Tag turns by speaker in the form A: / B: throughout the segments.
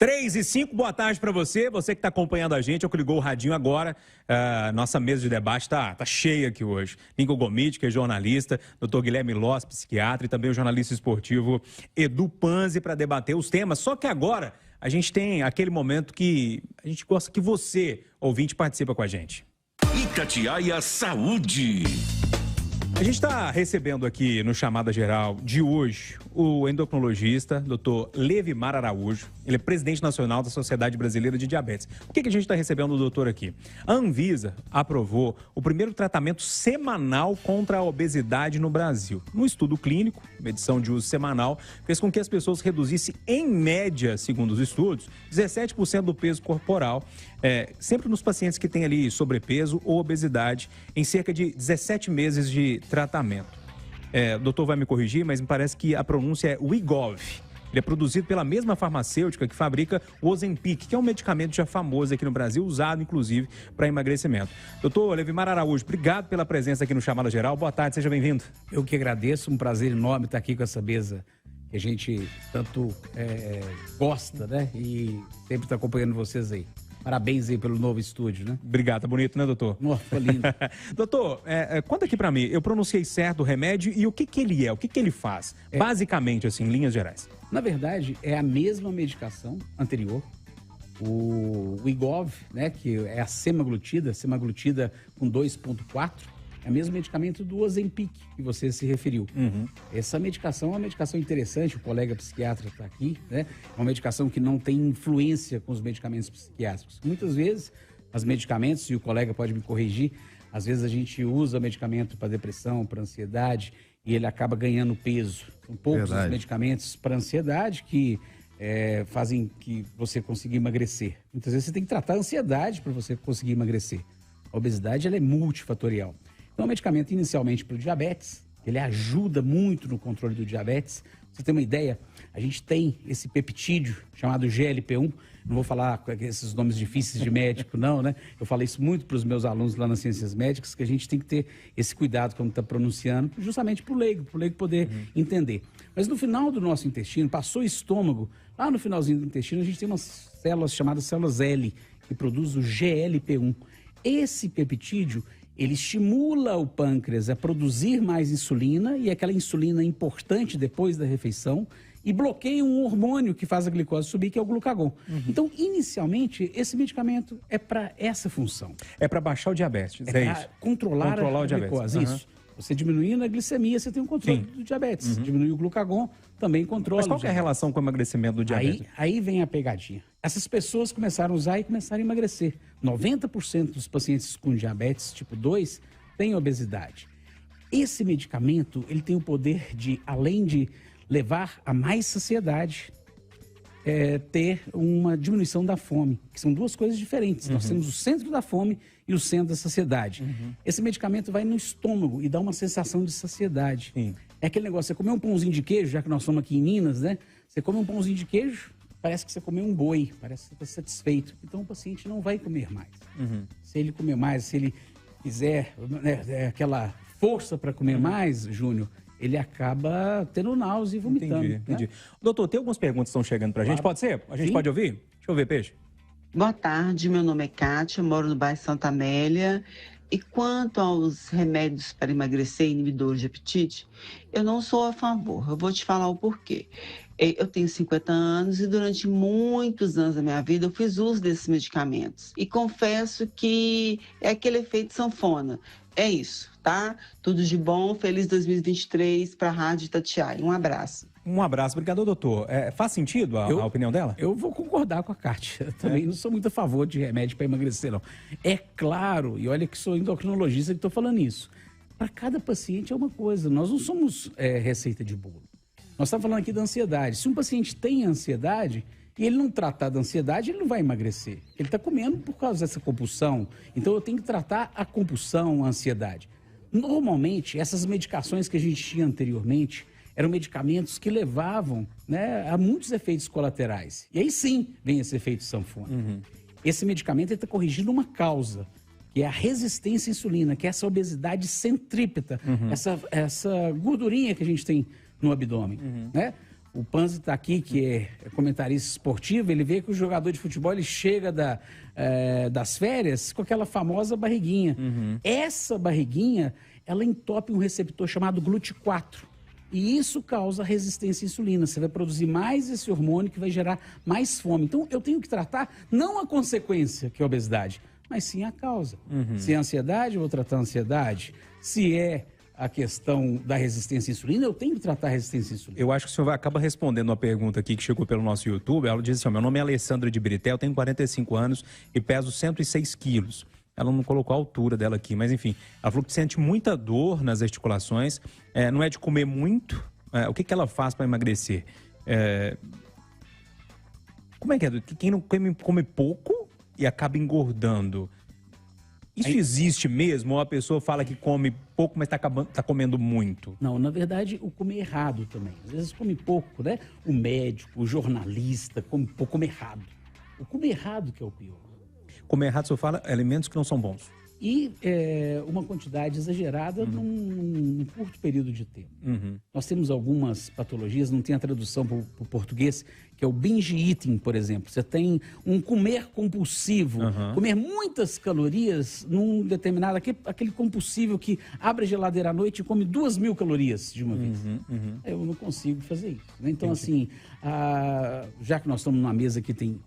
A: 3h05, boa tarde para você que está acompanhando a gente, ou que ligou o radinho agora. Nossa mesa de debate está cheia aqui hoje. Lincoln Gomide, que é jornalista, Dr. Guilherme Loss, psiquiatra, e também o jornalista esportivo Edu Panzi para debater os temas. Só que agora a gente tem aquele momento que a gente gosta que você, ouvinte, participa com a gente.
B: Itatiaia Saúde.
A: A gente está recebendo aqui no Chamada Geral de hoje o endocrinologista Dr. Levimar Araújo. Ele é presidente nacional da Sociedade Brasileira de Diabetes. Por que a gente está recebendo o doutor aqui? A Anvisa aprovou o primeiro tratamento semanal contra a obesidade no Brasil. Um estudo clínico, medição de uso semanal, fez com que as pessoas reduzissem, em média, segundo os estudos, 17% do peso corporal, sempre nos pacientes que têm ali sobrepeso ou obesidade, em cerca de 17 meses de tratamento. O doutor vai me corrigir, mas me parece que a pronúncia é Wegovy. Ele é produzido pela mesma farmacêutica que fabrica o Ozempic, que é um medicamento já famoso aqui no Brasil, usado inclusive para emagrecimento. Doutor Levimar Araújo, obrigado pela presença aqui no Chamada Geral. Boa tarde, seja bem-vindo.
C: Eu que agradeço, um prazer enorme estar aqui com essa mesa que a gente tanto gosta, né? E sempre está acompanhando vocês aí. Parabéns aí pelo novo estúdio, né?
A: Obrigado, tá bonito, né, doutor?
C: Nossa, ficou lindo.
A: Doutor, conta aqui pra mim, eu pronunciei certo o remédio e o que ele é, o que ele faz? Basicamente, assim, em linhas gerais.
C: Na verdade, é a mesma medicação anterior, o Wegovy, né, que é a semaglutida com 2,4, é o mesmo medicamento do Ozempic que você se referiu. Essa medicação é uma medicação interessante, o colega psiquiatra está aqui, né? É uma medicação que não tem influência com os medicamentos psiquiátricos. Muitas vezes, os medicamentos, e o colega pode me corrigir, às vezes a gente usa medicamento para depressão, para ansiedade, e ele acaba ganhando peso. São poucos os medicamentos para ansiedade que fazem que você consiga emagrecer. Muitas vezes você tem que tratar a ansiedade para você conseguir emagrecer. A obesidade ela é multifatorial. Então, o medicamento inicialmente para o diabetes, ele ajuda muito no controle do diabetes. Pra você ter uma ideia, a gente tem esse peptídeo chamado GLP-1, não vou falar com esses nomes difíceis de médico não, né? Eu falei isso muito para os meus alunos lá nas ciências médicas, que a gente tem que ter esse cuidado quando está pronunciando, justamente para o leigo poder entender. Mas no final do nosso intestino, passou o estômago, lá no finalzinho do intestino, a gente tem umas células chamadas células L, que produzem o GLP-1. Esse peptídeo, ele estimula o pâncreas a produzir mais insulina, e aquela insulina importante depois da refeição, e bloqueia um hormônio que faz a glicose subir, que é o glucagon. Então, inicialmente, esse medicamento é para essa função.
A: É para baixar o diabetes, é isso?
C: Controlar a glicose, isso. Você diminuindo a glicemia, você tem um controle do diabetes. Diminuir o glucagon, também controla.
A: Mas qual que é a relação com o emagrecimento do diabetes?
C: Aí vem a pegadinha. Essas pessoas começaram a usar e começaram a emagrecer. 90% dos pacientes com diabetes tipo 2 têm obesidade. Esse medicamento, ele tem o poder de, além de levar a mais saciedade, ter uma diminuição da fome, que são duas coisas diferentes. Nós temos o centro da fome e o centro da saciedade. Esse medicamento vai no estômago e dá uma sensação de saciedade. É aquele negócio, você comer um pãozinho de queijo, já que nós somos aqui em Minas, né? Você come um pãozinho de queijo, parece que você comeu um boi, parece que você está satisfeito. Então o paciente não vai comer mais. Se ele comer mais, se ele fizer aquela força para comer mais, Júnior, ele acaba tendo náusea e vomitando.
A: Entendi.
C: Né?
A: Doutor, tem algumas perguntas que estão chegando para a gente. Pode ser? A gente pode ouvir? Deixa eu ver, Peixe.
D: Boa tarde, meu nome é Kátia, moro no bairro Santa Amélia. E quanto aos remédios para emagrecer, inibidores de apetite, eu não sou a favor. Eu vou te falar o porquê. Eu tenho 50 anos e durante muitos anos da minha vida eu fiz uso desses medicamentos. E confesso que é aquele efeito sanfona. É isso, tá? Tudo de bom, feliz 2023 para a Rádio Itatiaia. Um abraço.
A: Um abraço, obrigado, doutor. Faz sentido a opinião dela?
C: Eu vou concordar com a Kátia. Eu também não sou muito a favor de remédio para emagrecer, não. É claro, e olha que sou endocrinologista que estou falando isso. Para cada paciente é uma coisa. Nós não somos receita de bolo. Nós estamos falando aqui da ansiedade. Se um paciente tem ansiedade e ele não tratar da ansiedade, ele não vai emagrecer. Ele está comendo por causa dessa compulsão. Então eu tenho que tratar a compulsão, a ansiedade. Normalmente, essas medicações que a gente tinha anteriormente eram medicamentos que levavam, né, a muitos efeitos colaterais. E aí sim vem esse efeito sanfona. Esse medicamento está corrigindo uma causa, que é a resistência à insulina, que é essa obesidade centrípeta, essa gordurinha que a gente tem no abdômen, né? O Panzi está aqui, que é comentarista esportivo, ele vê que o jogador de futebol ele chega das férias com aquela famosa barriguinha. Essa barriguinha, ela entope um receptor chamado GLUT4. E isso causa resistência à insulina. Você vai produzir mais esse hormônio que vai gerar mais fome. Então, eu tenho que tratar não a consequência, que é a obesidade, mas sim a causa. Se é ansiedade, eu vou tratar a ansiedade. Se é a questão da resistência à insulina, eu tenho que tratar a resistência à insulina.
A: Eu acho que o senhor acaba respondendo uma pergunta aqui que chegou pelo nosso YouTube. Ela diz assim, meu nome é Alessandra de Birité, eu tenho 45 anos e peso 106 quilos. Ela não colocou a altura dela aqui, mas enfim, ela falou que sente muita dor nas articulações, não é de comer muito. O que ela faz para emagrecer? Como é que é? Quem não come pouco e acaba engordando, isso existe mesmo? Ou a pessoa fala que come pouco, mas tá comendo muito?
C: Não, na verdade, o comer errado também. Às vezes come pouco, né? O médico, o jornalista, come pouco, come errado. O comer errado que é o pior.
A: Comer errado, o senhor fala alimentos que não são bons.
C: E uma quantidade exagerada num curto período de tempo. Nós temos algumas patologias, não tem a tradução para o português, que é o binge eating, por exemplo. Você tem um comer compulsivo, comer muitas calorias num determinado... Aquele compulsivo que abre a geladeira à noite e come 2.000 calorias de uma vez. Eu não consigo fazer isso. Né? Então, assim, já que nós estamos numa mesa que tem...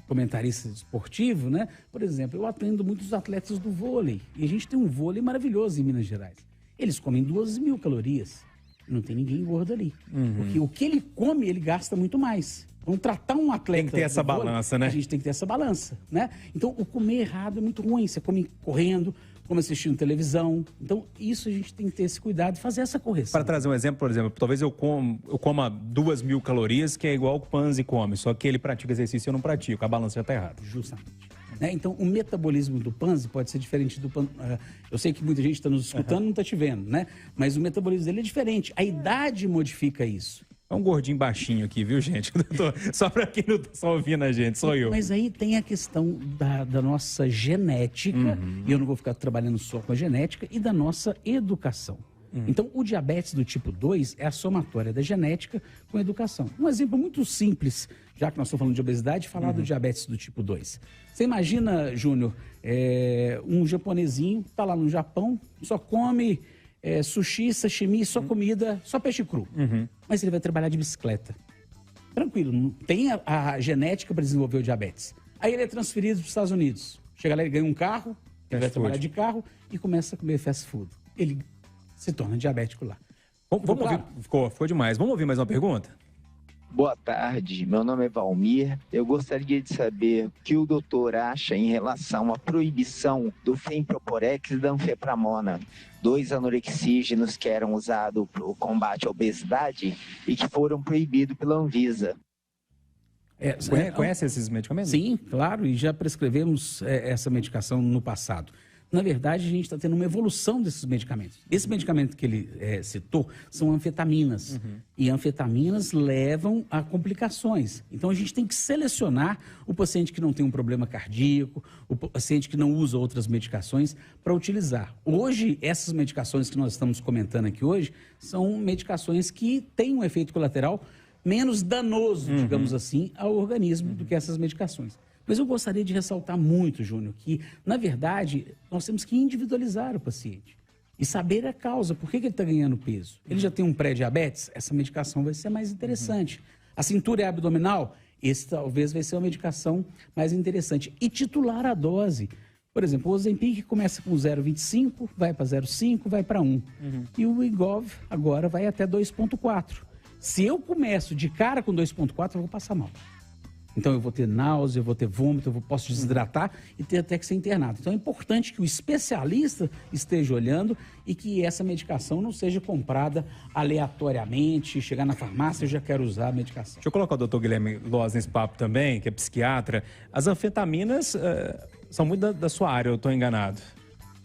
C: comentarista esportivo, né? Por exemplo, eu atendo muitos atletas do vôlei. E a gente tem um vôlei maravilhoso em Minas Gerais. Eles comem 2.000 calorias. Não tem ninguém gordo ali. Porque o que ele come, ele gasta muito mais. Então, tratar um atleta...
A: Tem que ter essa balança, né?
C: A gente tem que ter essa balança, né? Então, o comer errado é muito ruim. Você come correndo, come assistindo televisão. Então, isso a gente tem que ter esse cuidado e fazer essa correção.
A: Para trazer um exemplo, por exemplo, talvez eu coma 2.000 calorias, que é igual o Panzi come, só que ele pratica exercício e eu não pratico, a balança já está errada.
C: Justamente. Né? Então, o metabolismo do Panzi pode ser diferente do Panzi. Eu sei que muita gente está nos escutando e não está te vendo, né? Mas o metabolismo dele é diferente. A idade modifica isso.
A: É um gordinho baixinho aqui, viu, gente? Só para quem não está só ouvindo a gente, sou eu.
C: Mas aí tem a questão da nossa genética, e eu não vou ficar trabalhando só com a genética, e da nossa educação. Então, o diabetes do tipo 2 é a somatória da genética com a educação. Um exemplo muito simples, já que nós estamos falando de obesidade, falar do diabetes do tipo 2. Você imagina, Júnior, um japonesinho, está lá no Japão, só come... sushi, sashimi, só comida, só peixe cru. Mas ele vai trabalhar de bicicleta. Tranquilo, não tem a genética para desenvolver o diabetes. Aí ele é transferido para os Estados Unidos. Chega lá, ele ganha um carro, ele vai trabalhar de carro e começa a comer fast food. Ele se torna diabético lá.
A: Vamos ouvir. Ficou demais. Vamos ouvir mais uma pergunta?
E: Boa tarde, meu nome é Valmir. Eu gostaria de saber o que o doutor acha em relação à proibição do Femproporex e da anfepramona, 2 anorexígenos que eram usados para o combate à obesidade e que foram proibidos pela Anvisa.
A: Conhece esses medicamentos?
C: Sim, claro, e já prescrevemos essa medicação no passado. Na verdade, a gente está tendo uma evolução desses medicamentos. Esse medicamento que ele citou são anfetaminas. E anfetaminas levam a complicações. Então, a gente tem que selecionar o paciente que não tem um problema cardíaco, o paciente que não usa outras medicações para utilizar. Hoje, essas medicações que nós estamos comentando aqui hoje são medicações que têm um efeito colateral menos danoso, digamos assim, ao organismo do que essas medicações. Mas eu gostaria de ressaltar muito, Júnior, que, na verdade, nós temos que individualizar o paciente e saber a causa, por que ele está ganhando peso. Ele já tem um pré-diabetes? Essa medicação vai ser mais interessante. A cintura abdominal? Esse talvez vai ser uma medicação mais interessante. E titular a dose. Por exemplo, o Ozempic começa com 0,25, vai para 0,5, vai para 1. E o Wegovy agora vai até 2,4. Se eu começo de cara com 2,4, eu vou passar mal. Então, eu vou ter náusea, eu vou ter vômito, eu posso desidratar e ter até que ser internado. Então, é importante que o especialista esteja olhando e que essa medicação não seja comprada aleatoriamente, chegar na farmácia e já quero usar a medicação.
A: Deixa eu colocar o doutor Guilherme Loz nesse papo também, que é psiquiatra. As anfetaminas são muito da sua área, eu estou enganado?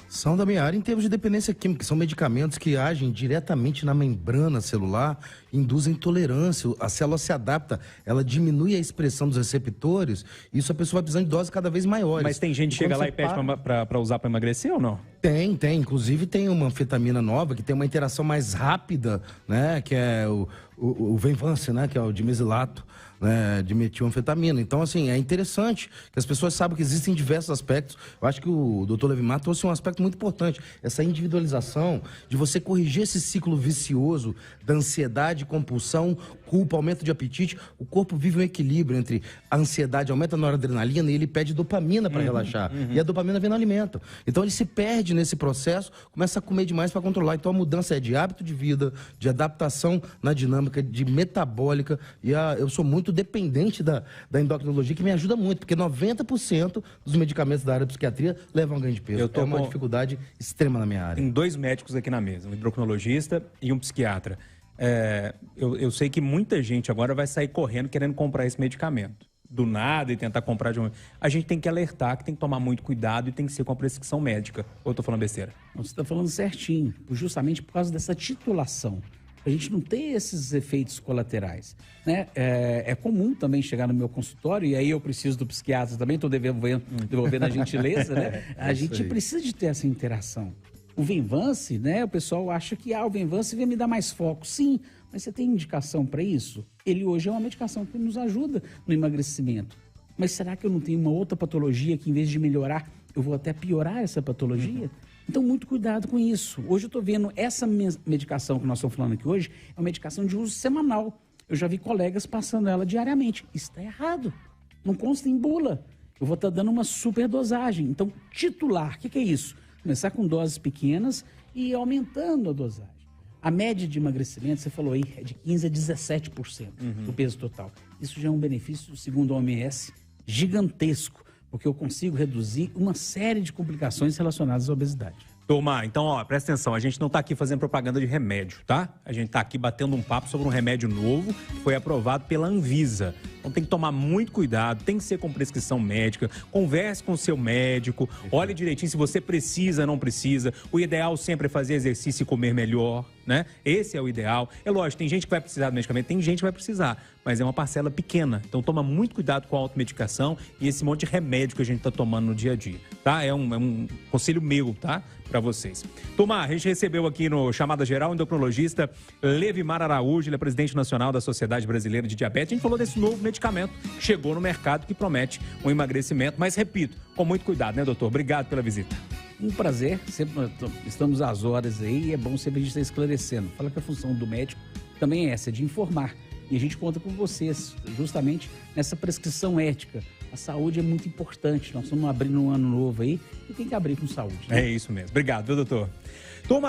F: São da minha área em termos de dependência química. São medicamentos que agem diretamente na membrana celular, induzem intolerância. A célula se adapta, ela diminui a expressão dos receptores. Isso a pessoa vai precisando de doses cada vez maiores.
A: Mas tem gente que chega lá e pede para usar para emagrecer ou não?
F: Tem. Inclusive tem uma anfetamina nova que tem uma interação mais rápida, né? Que é o Venvance, né? Que é o dimesilato, né, de metilanfetamina. Então, assim, é interessante que as pessoas saibam que existem diversos aspectos. Eu acho que o Dr. Levimar trouxe um aspecto muito importante, essa individualização de você corrigir esse ciclo vicioso da ansiedade, compulsão, culpa, aumento de apetite. O corpo vive um equilíbrio entre a ansiedade, aumenta a noradrenalina e ele pede dopamina para relaxar. E a dopamina vem no alimento. Então, ele se perde nesse processo, começa a comer demais para controlar. Então, a mudança é de hábito de vida, de adaptação na dinâmica, de metabólica. E eu sou muito dependente da endocrinologia, que me ajuda muito, porque 90% dos medicamentos da área de psiquiatria levam a ganho de peso. É uma dificuldade extrema na minha área.
A: Tem 2 médicos aqui na mesa, um endocrinologista e um psiquiatra. Eu sei que muita gente agora vai sair correndo querendo comprar esse medicamento. Do nada e tentar comprar de um... A gente tem que alertar que tem que tomar muito cuidado e tem que ser com a prescrição médica. Ou eu tô falando besteira?
C: Você está falando certinho, justamente por causa dessa titulação. A gente não tem esses efeitos colaterais, né? É comum também chegar no meu consultório, e aí eu preciso do psiquiatra também, estou devolvendo a gentileza, né? A gente precisa de ter essa interação. O Venvance, né? O pessoal acha que o Venvance vai me dar mais foco. Sim, mas você tem indicação para isso? Ele hoje é uma medicação que nos ajuda no emagrecimento. Mas será que eu não tenho uma outra patologia que, em vez de melhorar, eu vou até piorar essa patologia? Então, muito cuidado com isso. Hoje eu estou vendo essa medicação que nós estamos falando aqui hoje, é uma medicação de uso semanal. Eu já vi colegas passando ela diariamente. Isso está errado. Não consta em bula. Eu vou estar dando uma superdosagem. Então, titular, o que é isso? Começar com doses pequenas e ir aumentando a dosagem. A média de emagrecimento, você falou aí, é de 15% a 17% do peso total. Isso já é um benefício, segundo a OMS, gigantesco, porque eu consigo reduzir uma série de complicações relacionadas à obesidade.
A: Turma, então, presta atenção, a gente não está aqui fazendo propaganda de remédio, tá? A gente está aqui batendo um papo sobre um remédio novo que foi aprovado pela Anvisa. Então tem que tomar muito cuidado, tem que ser com prescrição médica, converse com o seu médico, olhe direitinho se você precisa ou não precisa. O ideal sempre é fazer exercício e comer melhor, né? Esse é o ideal. É lógico, tem gente que vai precisar do medicamento, tem gente que vai precisar, mas é uma parcela pequena. Então toma muito cuidado com a automedicação e esse monte de remédio que a gente está tomando no dia a dia, tá? É um conselho meu, tá? Para vocês. Turma, a gente recebeu aqui no Chamada Geral o endocrinologista Levimar Araújo, ele é presidente nacional da Sociedade Brasileira de Diabetes. A gente falou desse novo medicamento que chegou no mercado que promete um emagrecimento, mas repito, com muito cuidado, né, doutor? Obrigado pela visita.
C: Um prazer, sempre estamos às horas aí e é bom sempre a gente estar esclarecendo. Fala que a função do médico também é essa, de informar. E a gente conta com vocês, justamente nessa prescrição ética. A saúde é muito importante, nós estamos abrindo um ano novo aí e tem que abrir com saúde.
A: Né? É isso mesmo. Obrigado, viu, doutor? Turma,